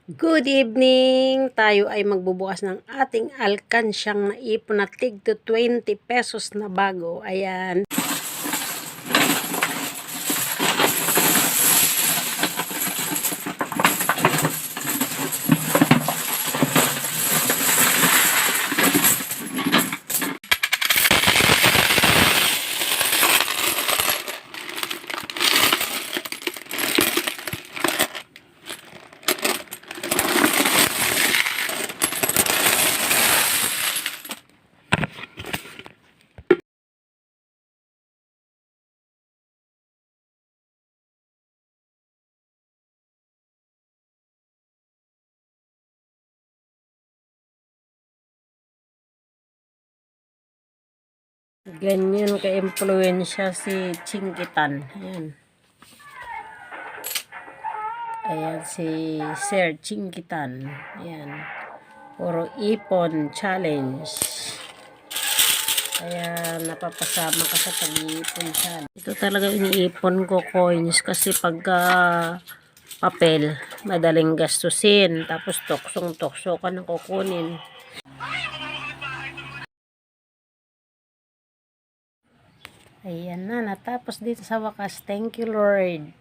Good evening! Tayo ay magbubukas ng ating alkansyang naipon na tig to 20 pesos na bago. Ayan. Ganyan ka-impluensya si Chinkitan. Ayan. Ayan si Sir Chinkitan. Ayan. Puro ipon challenge. Kaya napapasama ka sa pag-iipon challenge. Ito talaga iniipon ko coins kasi pagka papel, madaling gastusin. Tapos toksong-tokso ka na kukunin. Ayan na, natapos dito sa wakas. Thank you, Lord.